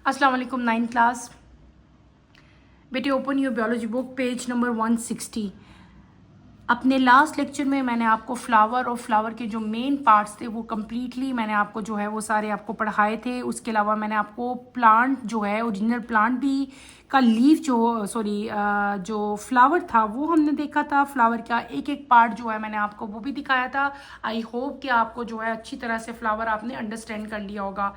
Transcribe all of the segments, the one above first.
अस्सलाम वालेकुम। 9th class बेटे, open your biology book page number 160। अपने लास्ट लेक्चर में मैंने आपको फ्लावर और फ्लावर के जो मेन पार्ट्स थे वो कम्प्लीटली मैंने आपको जो है वो सारे आपको पढ़ाए थे। उसके अलावा मैंने आपको प्लांट जो है ओरिजिनल प्लांट भी का लीफ जो फ्लावर था वो हमने देखा था। फ्लावर का एक एक पार्ट जो है मैंने आपको वो भी दिखाया था। आई होप कि आपको जो है अच्छी तरह से फ्लावर आपने अंडरस्टैंड कर लिया होगा।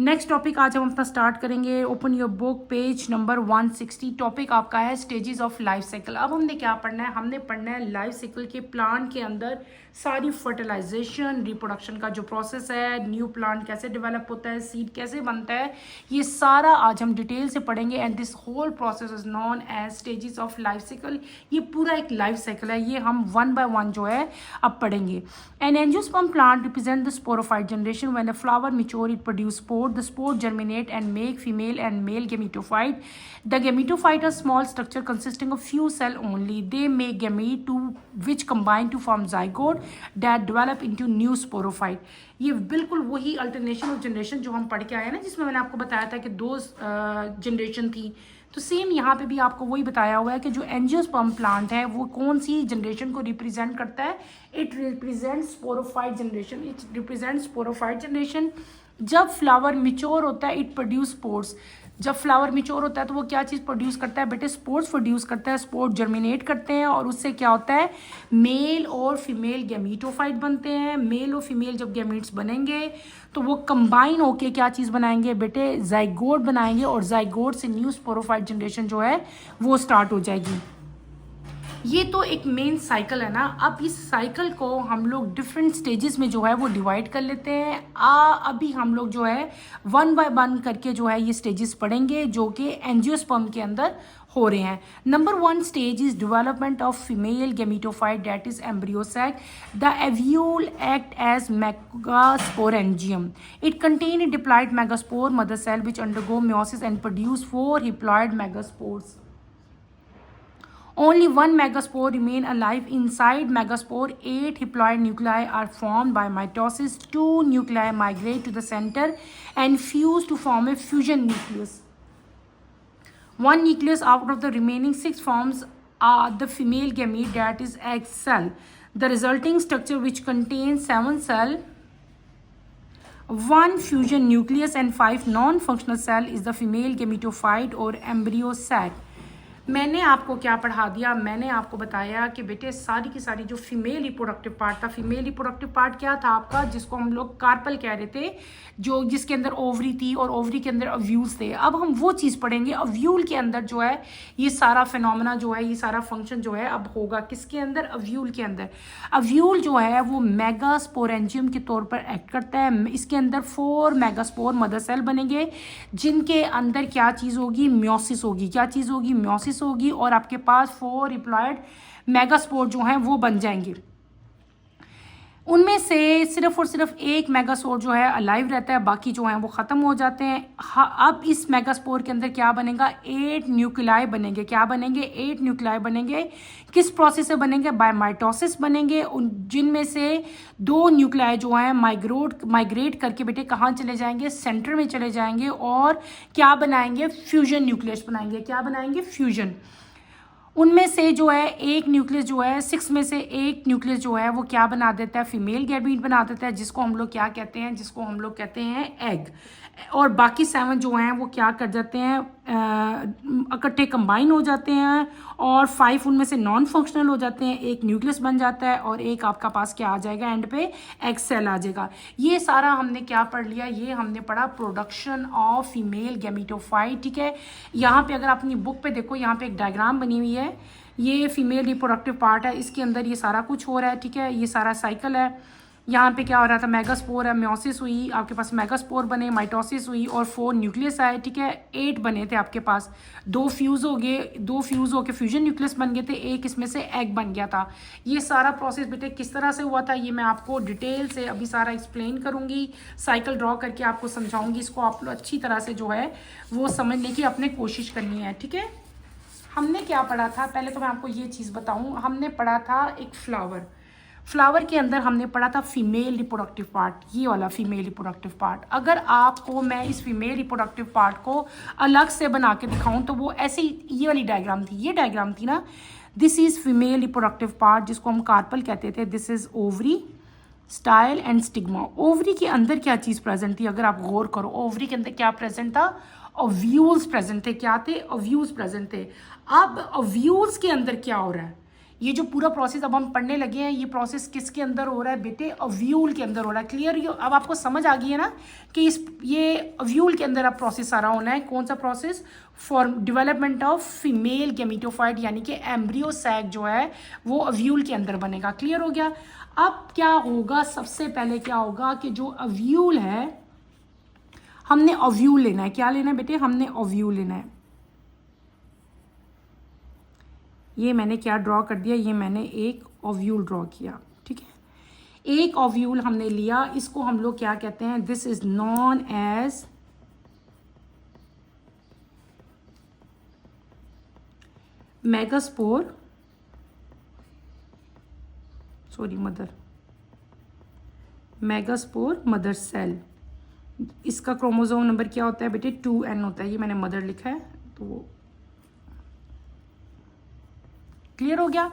नेक्स्ट टॉपिक आज हम अपना स्टार्ट करेंगे। Open your book page number 160। Topic आपका है स्टेजेस ऑफ लाइफ साइकिल। अब हमने क्या पढ़ना है? हमने पढ़ना है लाइफ साइकिल के प्लांट के अंदर सारी फर्टिलाइजेशन, रिप्रोडक्शन का जो प्रोसेस है, न्यू प्लांट कैसे डेवलप होता है, सीड कैसे बनता है, ये सारा आज हम डिटेल से पढ़ेंगे। And this whole process is known as stages of life cycle. ये पूरा एक लाइफ साइकिल है, ये हम वन बाय वन जो है अब पढ़ेंगे। An angiosperm plant represent the sporophyte generation. When a flower mature it produce spore. The spore germinate and make female and male gametophyte. The gametophyte are small structure consisting of few cell only. They make gamete to which combine to form zygote that develop into new sporophyte. ये बिल्कुल वही alternation of generation जो हम पढ़ के आए ना, जिसमें मैंने आपको बताया था कि दो जनरेशन थी। तो सेम यहाँ पे भी आपको वही बताया हुआ है कि जो एंजियोस्पर्म प्लांट है वो कौन सी जनरेशन को रिप्रेजेंट करता है। It represent sporophyte generation. It represent sporophyte generation. जब फ्लावर मिच्योर होता है इट प्रोड्यूस स्पोर्स। जब फ्लावर मिच्योर होता है तो वो क्या चीज़ प्रोड्यूस करता है बेटे? स्पोर्स प्रोड्यूस करता है। स्पोर्स जर्मिनेट करते हैं और उससे क्या होता है? मेल और फीमेल गैमीटोफाइट बनते हैं। मेल और फीमेल जब गैमीट्स बनेंगे तो वो कंबाइन होके क्या चीज़ बनाएंगे बेटे? जाइगोट बनाएंगे और जाइगोट से न्यू स्पोरोफाइट जनरेशन जो है वो स्टार्ट हो जाएगी। ये तो एक मेन साइकिल है ना। अब इस साइकिल को हम लोग डिफरेंट स्टेजेस में जो है वो डिवाइड कर लेते हैं। अभी हम लोग जो है वन बाय वन करके जो है ये स्टेजेस पढ़ेंगे जो कि एंजियोस्पर्म के अंदर हो रहे हैं। Number 1 stage is development of female gametophyte that is embryo sac. The ovule act as megasporangium. It contain a diploid megaspore mother cell which undergo meiosis and produce 4 haploid megaspores. Only one megaspore remain alive. Inside megaspore, 8 haploid nuclei are formed by mitosis. 2 nuclei migrate to the center and fuse to form a fusion nucleus. One nucleus out of the remaining 6 forms the female gamete, that is egg cell. The resulting structure, which contains 7 cells, 1 fusion nucleus and 5 non-functional cells, is the female gametophyte or embryo sac. मैंने आपको क्या पढ़ा दिया? मैंने आपको बताया कि बेटे सारी की सारी जो फीमेल रिप्रोडक्टिव पार्ट था, फीमेल रिप्रोडक्टिव पार्ट क्या था आपका? जिसको हम लोग कार्पल कह रहे थे, जो जिसके अंदर ओवरी थी और ओवरी के अंदर अव्यूल्स थे। अब हम वो चीज़ पढ़ेंगे। अव्यूल के अंदर जो है ये सारा फिनोमेना जो है, ये सारा फंक्शन जो है अब होगा किसके अंदर? अव्यूल के अंदर। अव्यूल जो है वो मेगास्पोरेंजियम के तौर पर एक्ट करता है। इसके अंदर 4 मेगास्पोर मदर सेल बनेंगे जिनके अंदर क्या चीज़ होगी? म्योसिस होगी। क्या चीज़ होगी? म्योसिस होगी। और आपके पास 4 रिप्लॉयड मेगास्पोर जो हैं वो बन जाएंगे। उनमें से सिर्फ और सिर्फ एक मेगास्पोर जो है अलाइव रहता है, बाकी जो हैं वो ख़त्म हो जाते हैं। अब इस मेगास्पोर के अंदर क्या बनेगा? 8 न्यूक्लियाई बनेंगे। क्या बनेंगे? 8 न्यूक्लियाई बनेंगे। किस प्रोसेस से बनेंगे? बाय माइटोसिस बनेंगे। उन जिनमें से 2 न्यूक्लियाई जो हैं माइग्रेट करके बेटे कहाँ चले जाएंगे? सेंटर में चले जाएंगे और क्या बनाएंगे? फ्यूजन न्यूक्लियस बनाएंगे। क्या बनाएंगे? फ्यूजन। उनमें से जो है एक न्यूक्लियस जो है 6 में से एक न्यूक्लियस जो है वो क्या बना देता है? फीमेल गैमीट बना देता है, जिसको हम लोग क्या कहते हैं? जिसको हम लोग कहते हैं एग। और बाकी 7 जो हैं वो क्या कर जाते हैं? इकट्ठे कंबाइन हो जाते हैं और 5 उनमें से नॉन फंक्शनल हो जाते हैं। एक न्यूक्लियस बन जाता है और एक आपका पास क्या आ जाएगा? एंड पे एग सेल आ जाएगा। ये सारा हमने क्या पढ़ लिया? ये हमने पढ़ा प्रोडक्शन ऑफ फीमेल गैमीटोफाइट। ठीक है, यहाँ पे अगर अपनी बुक पे देखो, यहाँ पे एक डायग्राम बनी हुई है। ये फीमेल रिप्रोडक्टिव पार्ट है, इसके अंदर ये सारा कुछ हो रहा है। ठीक है, ये सारा साइकिल है। यहाँ पे क्या हो रहा था? मेगास्पोर है, म्योसिस हुई, आपके पास मेगास्पोर बने, माइटोसिस हुई और 4 न्यूक्लियस आए। ठीक है, 8 बने थे आपके पास। 2 फ्यूज़ हो गए, 2 फ्यूज़ होके फ्यूजन न्यूक्लियस बन गए थे, एक इसमें से एग बन गया था। ये सारा प्रोसेस बेटे किस तरह से हुआ था ये मैं आपको डिटेल से अभी सारा एक्सप्लेन करूँगी, साइकिल ड्रॉ करके आपको समझाऊँगी। इसको आप लोग अच्छी तरह से जो है वो समझने की अपने कोशिश करनी है। ठीक है, हमने क्या पढ़ा था? पहले तो मैं आपको ये चीज़ बताऊँ। हमने पढ़ा था एक फ्लावर। फ्लावर के अंदर हमने पढ़ा था फीमेल रिप्रोडक्टिव पार्ट, ये वाला फीमेल रिप्रोडक्टिव पार्ट। अगर आपको मैं इस फीमेल रिप्रोडक्टिव पार्ट को अलग से बना के दिखाऊं तो वो ऐसी ये वाली डायग्राम थी, ये डायग्राम थी ना। This is female reproductive part जिसको हम कार्पल कहते थे। This is ovary, style and stigma. Ovary के अंदर क्या चीज़ प्रेजेंट थी, अगर आप गौर करो, ओवरी के अंदर क्या प्रेजेंट था, ओव्यूल्स प्रेजेंट थे। क्या थे, ओव्यूल्स प्रेजेंट थे। अब ओव्यूल्स के अंदर क्या हो रहा है, ये जो पूरा प्रोसेस अब हम पढ़ने लगे हैं, ये प्रोसेस किसके अंदर हो रहा है बेटे, ओव्यूल के अंदर हो रहा है। क्लियर, ये अब आपको समझ आ गई है ना कि ये ओव्यूल के अंदर अब प्रोसेस सारा होना है। कौन सा process, for development of female gametophyte, यानी कि एम्ब्रियो सैक जो है वो ओव्यूल के अंदर बनेगा। क्लियर हो गया। अब क्या होगा, सबसे पहले क्या होगा कि जो ओव्यूल है, हमने ओव्यूल लेना है। क्या लेना है बेटे, हमने ओव्यूल लेना है। ये मैंने क्या ड्रॉ कर दिया, ये मैंने एक ओव्यूल ड्रॉ किया, ठीक है। एक ओव्यूल हमने लिया, इसको हम लोग क्या कहते हैं, this is known as megaspore, sorry mother, megaspore mother cell. इसका क्रोमोसोम नंबर क्या होता है बेटे, 2n होता है। ये मैंने मदर लिखा है तो क्लियर हो गया।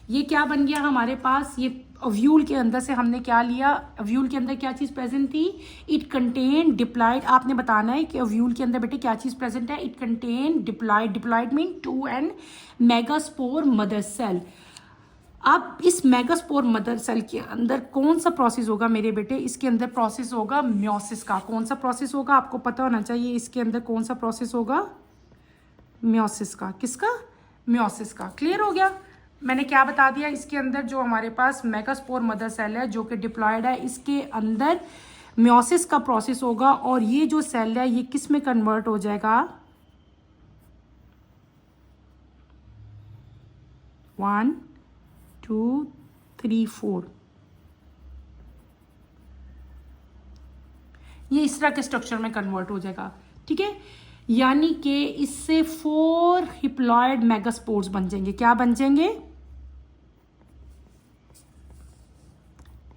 ये क्या बन गया हमारे पास, ये ओव्यूल के अंदर से हमने क्या लिया, ओव्यूल के अंदर क्या चीज़ प्रेजेंट थी, इट कंटेन डिप्लॉइड। आपने बताना है कि ओव्यूल के अंदर बेटे क्या चीज़ प्रेजेंट है, it contain diploid, diploid mean 2n megaspore mother cell. अब इस मेगास्पोर मदर सेल के अंदर कौन सा प्रोसेस होगा मेरे बेटे, इसके अंदर प्रोसेस होगा म्योसिस का। कौन सा प्रोसेस होगा, आपको पता होना चाहिए, इसके अंदर कौन सा प्रोसेस होगा, म्योसिस का। किसका, म्योसिस का। क्लियर हो गया। मैंने क्या बता दिया, इसके अंदर जो हमारे पास मेगास्पोर मदर सेल है जो कि डिप्लॉयड है, इसके अंदर म्योसिस का प्रोसेस होगा। और ये जो सेल है ये किस में कन्वर्ट हो जाएगा, 1 2 3 4, ये इस तरह के स्ट्रक्चर में कन्वर्ट हो जाएगा, ठीक है। यानी कि इससे 4 हिप्लॉयड मेगास्पोर्स बन जाएंगे। क्या बन जाएंगे,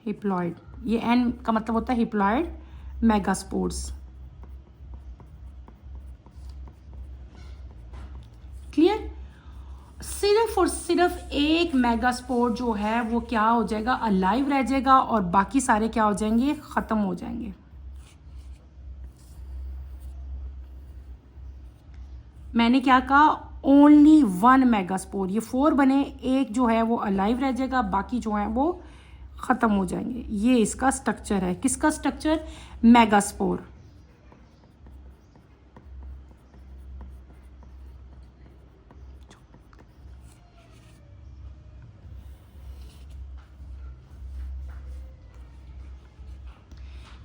हिप्लॉयड। ये एन का मतलब होता है हिप्लॉयड मेगास्पोर्स। क्लियर। सिर्फ और सिर्फ एक मेगास्पोर जो है वो क्या हो जाएगा, अलाइव रह जाएगा, और बाकी सारे क्या हो जाएंगे, खत्म हो जाएंगे। मैंने क्या कहा, ओनली 1 मेगास्पोर, ये 4 बने, एक जो है वो अलाइव रह जाएगा, बाकी जो है वो खत्म हो जाएंगे। ये इसका स्ट्रक्चर है। किसका स्ट्रक्चर, मेगास्पोर।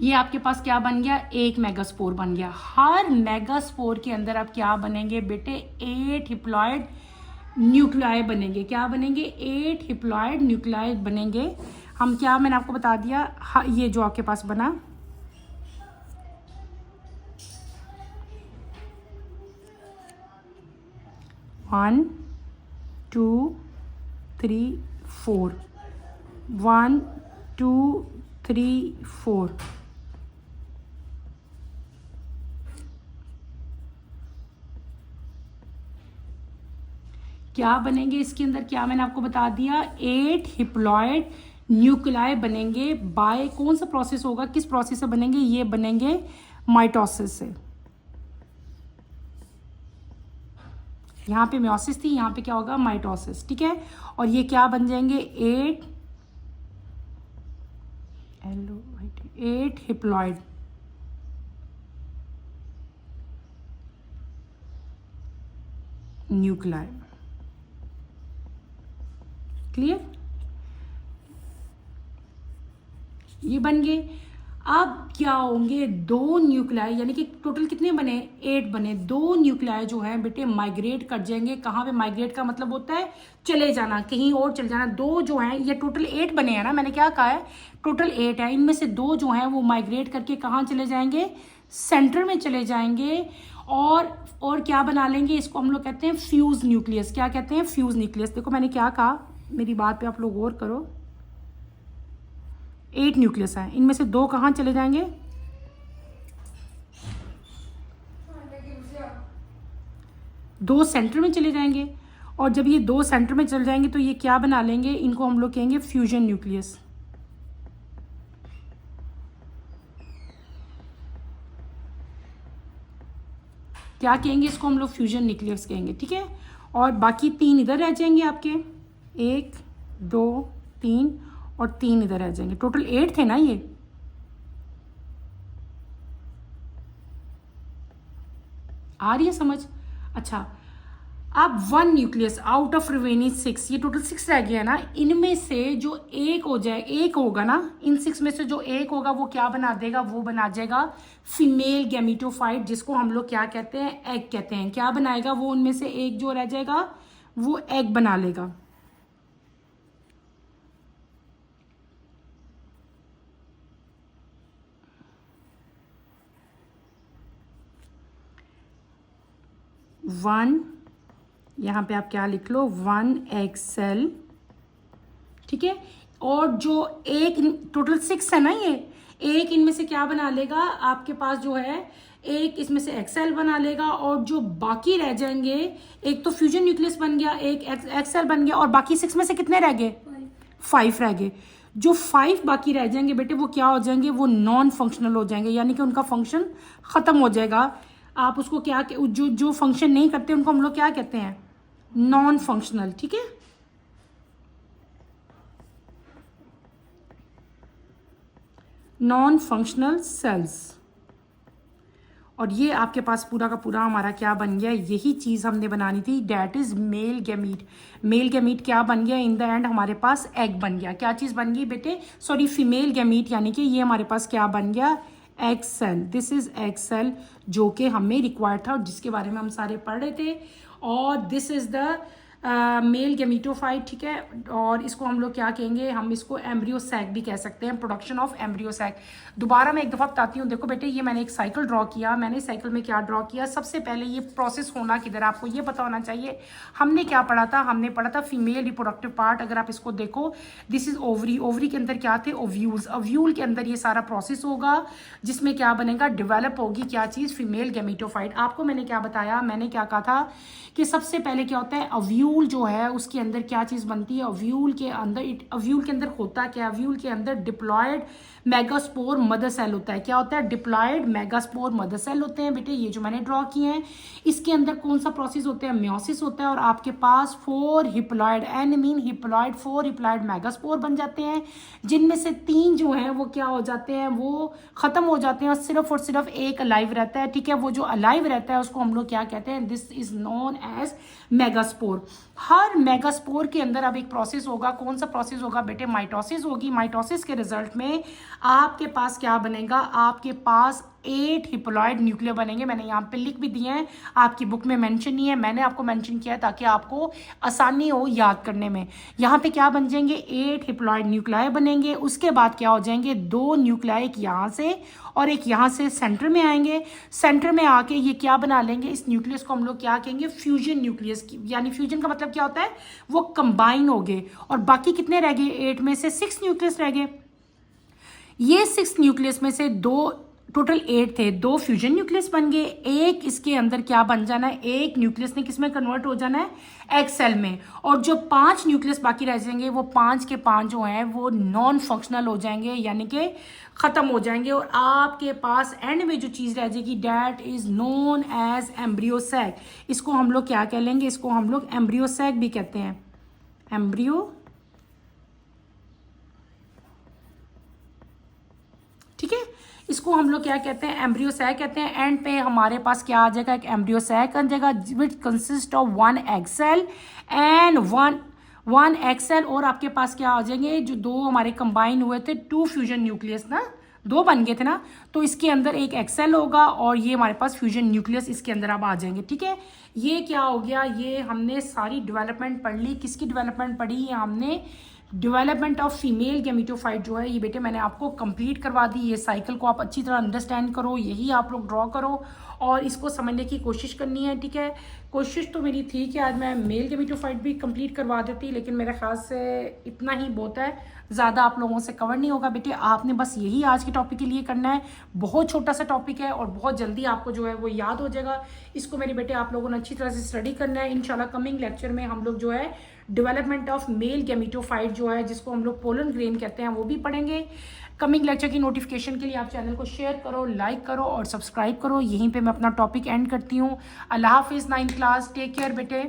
ये आपके पास क्या बन गया, एक मेगास्पोर बन गया। हर मेगास्पोर के अंदर आप क्या बनेंगे बेटे, 8 हिप्लॉयड न्यूक्लियाई बनेंगे। क्या बनेंगे, 8 हिप्लॉयड न्यूक्लियाई बनेंगे। हम क्या, मैंने आपको बता दिया, ये जो आपके पास बना, वन 2 3 4, 1 2 3 4, क्या बनेंगे इसके अंदर, क्या मैंने आपको बता दिया, 8 हिप्लॉयड न्यूक्लियाई बनेंगे। बाय कौन सा प्रोसेस होगा, किस प्रोसेस से बनेंगे, ये बनेंगे माइटोसिस से। यहाँ पे म्योसिस थी, यहाँ पे क्या होगा, माइटोसिस, ठीक है। और ये क्या बन जाएंगे, 8 हिप्लॉयड न्यूक्लियाई। क्लियर, ये बन गए। अब क्या होंगे, 2 न्यूक्लियाई, यानी कि टोटल कितने बने, 8 बने। 2 न्यूक्लियाई जो है बेटे माइग्रेट कर जाएंगे। कहाँ पे माइग्रेट का मतलब होता है, चले जाना, कहीं और चले जाना। 2 जो हैं, ये टोटल 8 बने हैं ना, मैंने क्या कहा है, टोटल 8 है। इनमें से 2 जो हैं वो माइग्रेट करके कहाँ चले जाएंगे, सेंटर में चले जाएंगे। और क्या बना लेंगे, इसको हम लोग कहते हैं फ्यूज न्यूक्लियस। क्या कहते हैं, फ्यूज न्यूक्लियस। देखो मैंने क्या कहा, मेरी बात पे आप लोग गौर करो। 8 न्यूक्लियस हैं, इनमें से 2 कहाँ चले जाएंगे, 2 सेंटर में चले जाएंगे। और जब ये 2 सेंटर में चले जाएंगे तो ये क्या बना लेंगे, इनको हम लोग कहेंगे फ्यूजन न्यूक्लियस। क्या कहेंगे इसको हम लोग, फ्यूजन न्यूक्लियस कहेंगे, ठीक है। और बाकी 3 इधर रह जाएंगे आपके, 1 2 3 और 3 इधर रह जाएंगे। टोटल 8 थे ना ये। आ रही है समझ? अच्छा, अब 1 न्यूक्लियस आउट ऑफ रिमेनिंग 6, ये टोटल 6 रह गया है ना, इनमें से जो एक हो जाए, एक होगा ना, इन 6 में से जो एक होगा वो क्या बना देगा, वो बना जाएगा फीमेल गैमेटोफाइट, जिसको हम लोग क्या कहते हैं, एग कहते हैं। क्या बनाएगा वो, उनमें से एक जो रह जाएगा वो एग बना लेगा। वन, यहाँ पे आप क्या लिख लो, 1 एग सेल, ठीक है। और जो एक, टोटल 6 है ना ये, एक इनमें से क्या बना लेगा आपके पास जो है, एक इसमें से एग सेल बना लेगा। और जो बाकी रह जाएंगे, एक तो फ्यूजन न्यूक्लियस बन गया, एक एग सेल बन गया, और बाकी 6 में से कितने रह गए, 5 रह गए। जो 5 बाकी रह जाएंगे बेटे, वो क्या हो जाएंगे, वो नॉन फंक्शनल हो जाएंगे, यानी कि उनका फंक्शन खत्म हो जाएगा। आप उसको क्या, जो फंक्शन नहीं करते उनको हम लोग क्या कहते हैं, नॉन फंक्शनल, ठीक है। Non functional cells. और ये आपके पास पूरा का पूरा हमारा क्या बन गया, यही चीज हमने बनानी थी, that is male gamete. Male gamete क्या बन गया, इन द एंड हमारे पास एग बन गया। क्या चीज बन गई बेटे, सॉरी फीमेल गैमीट, यानी कि ये हमारे पास क्या बन गया, egg cell. This is egg cell, जो कि हमें रिक्वायर्ड था और जिसके बारे में हम सारे पढ़ रहे थे। और this is the male gametophyte, ठीक है। और इसको हम लोग क्या कहेंगे, हम इसको एम्ब्रियो सैक भी कह सकते हैं, प्रोडक्शन ऑफ एम्ब्रियो सैक। दोबारा मैं एक दफ़ा बताती हूँ। देखो बेटे, ये मैंने एक साइकिल ड्रॉ किया। मैंने साइकिल में क्या ड्रॉ किया, सबसे पहले ये प्रोसेस होना किधर, आपको ये पता होना चाहिए। हमने क्या पढ़ा था, हमने पढ़ा था फीमेल रिप्रोडक्टिव पार्ट। अगर आप इसको देखो, दिस इज ओवरी। ओवरी के अंदर क्या थे, ओव्यूल्स। ओव्यूल के अंदर ये सारा प्रोसेस होगा, जिसमें क्या बनेगा, डेवलप होगी क्या चीज़, फीमेल गैमेटोफाइट। आपको मैंने क्या बताया, मैंने क्या कहा था कि सबसे पहले क्या होता है, ओव्यूल जो है उसके अंदर क्या चीज़ बनती है, ओव्यूल के अंदर, ओव्यूल के अंदर होता क्या, ओव्यूल के अंदर डिप्लॉयड मेगास्पोर मदर सेल होता है। क्या होता है, डिप्लॉयड मेगास्पोर मदर सेल होते हैं बेटे, ये जो मैंने ड्रॉ किए हैं। इसके अंदर कौन सा प्रोसेस होता है, म्योसिस होता है। और आपके पास 4 हिप्लॉयड, एन मीन हिप्लॉयड, 4 हिप्लॉयड मेगास्पोर बन जाते हैं, जिनमें से 3 जो हैं वो क्या हो जाते हैं, वो खत्म हो जाते हैं और सिर्फ एक अलाइव रहता है, ठीक है। वो जो अलाइव रहता है उसको हम लोग क्या कहते हैं, this is known as megaspore. हर मेगास्पोर के अंदर अब एक प्रोसेस होगा। कौन सा प्रोसेस होगा बेटे, माइटोसिस होगी। माइटोसिस के रिजल्ट में आपके पास क्या बनेगा, आपके पास 8 हिप्लॉयड न्यूक्लियर बनेंगे। मैंने यहाँ पे लिख भी दिए हैं, आपकी बुक में मेंशन नहीं है, मैंने आपको मेंशन किया है ताकि आपको आसानी हो याद करने में। यहाँ पे क्या बन जाएंगे, 8 हिप्लॉयड न्यूक्लियाई बनेंगे। उसके बाद क्या हो जाएंगे, 2 न्यूक्लियाई, एक यहाँ से और एक यहाँ से सेंटर में आएंगे। सेंटर में आके ये क्या बना लेंगे, इस न्यूक्लियस को हम लोग क्या कहेंगे, फ्यूजन न्यूक्लियस। यानी फ्यूजन का मतलब क्या होता है, वो कंबाइन हो गए। और बाकी कितने रह गए, 8 में से 6 न्यूक्लियस रह गए। ये 6 न्यूक्लियस में से 2, टोटल 8 थे, 2 फ्यूजन न्यूक्लियस बन गए। एक इसके अंदर क्या बन जाना है, एक न्यूक्लियस ने किस में कन्वर्ट हो जाना है, एग सेल में। और जो 5 न्यूक्लियस बाकी रह जाएंगे, वो 5 के 5 जो हैं वो नॉन फंक्शनल हो जाएंगे, यानी कि खत्म हो जाएंगे। और आपके पास एंड में जो चीज रह जाएगी, that is known as embryo sac. इसको हम लोग क्या कह लेंगे, इसको हम लोग एम्ब्रियो सैक भी कहते हैं, एम्ब्रियो, ठीक है। इसको हम लोग क्या कहते हैं, एम्ब्रियो सैक कहते हैं। एंड पे हमारे पास क्या आ जाएगा, एक एम्ब्रियो सैक आ जाएगा, which consist of 1 egg cell and 1 egg cell. और आपके पास क्या आ जाएंगे, जो 2 हमारे कंबाइन हुए थे, 2 फ्यूजन न्यूक्लियस ना, 2 बन गए थे ना, तो इसके अंदर एक एग सेल होगा और ये हमारे पास फ्यूजन न्यूक्लियस इसके अंदर अब आ जाएंगे, ठीक है। ये क्या हो गया, ये हमने सारी डेवलपमेंट पढ़ ली। किसकी डेवलपमेंट पढ़ी है हमने, डेवलपमेंट ऑफ फीमेल गैमेटोफाइट जो है ये बेटे मैंने आपको कंप्लीट करवा दी। ये साइकिल को आप अच्छी तरह अंडरस्टैंड करो, यही आप लोग ड्रॉ करो और इसको समझने की कोशिश करनी है, ठीक है। कोशिश तो मेरी थी कि आज मैं मेल गेमेटोफाइट भी कंप्लीट करवा देती, लेकिन मेरे ख्याल से इतना ही बहुत है, ज़्यादा आप लोगों से कवर नहीं होगा बेटे। आपने बस यही आज के टॉपिक के लिए करना है, बहुत छोटा सा टॉपिक है और बहुत जल्दी आपको जो है वो याद हो जाएगा। इसको मेरे बेटे आप लोगों ने अच्छी तरह से स्टडी करना है। इंशाल्लाह कमिंग लेक्चर में हम लोग जो है डेवलपमेंट ऑफ मेल गेमेटोफाइट जो है, जिसको हम लोग पोलन ग्रेन कहते हैं, वो भी पढ़ेंगे। कमिंग लेक्चर की नोटिफिकेशन के लिए आप चैनल को शेयर करो, लाइक करो और सब्सक्राइब करो। यहीं पे मैं अपना टॉपिक एंड करती हूँ। अल्लाह हाफिज़ 9th क्लास, टेक केयर बेटे।